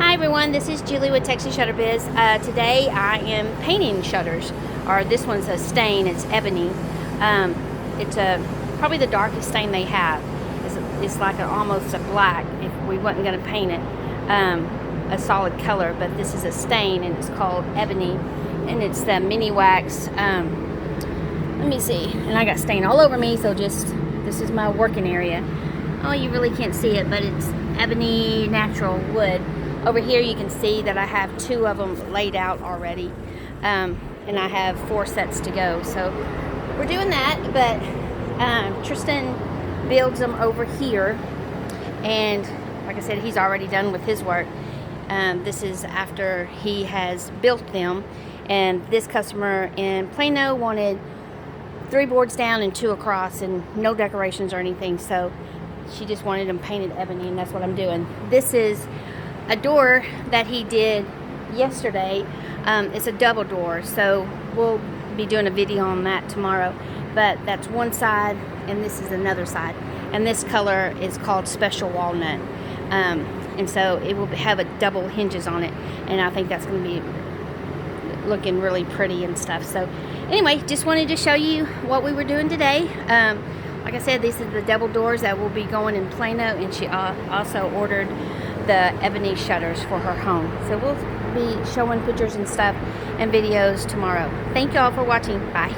Hi everyone, this is Julie with Texas Shutter Biz. Today I am painting shutters, or this one's a stain. It's ebony. It's probably the darkest stain they have. It's like almost a black if we wasn't going to paint it a solid color, but this is a stain and it's called ebony, and it's the mini wax. Let me see, and I got stain all over me, so this is my working area. Oh, you really can't see it, but it's ebony natural wood. Over here you can see that I have 2 of them laid out already, and I have 4 sets to go. So we're doing that, but Tristan builds them over here, and like I said, he's already done with his work. This is after he has built them, and this customer in Plano wanted 3 boards down and 2 across and no decorations or anything, so she just wanted them painted ebony, and that's what I'm doing. This is a door that he did yesterday. It's a double door, so we'll be doing a video on that tomorrow. But that's one side and this is another side, and this color is called Special Walnut, and so it will have a double hinges on it, and I think that's going to be looking really pretty and stuff. So anyway, just wanted to show you what we were doing today. Like I said, these are the double doors that will be going in Plano, and she also ordered the ebony shutters for her home. So we'll be showing pictures and stuff and videos tomorrow. Thank you all for watching. Bye.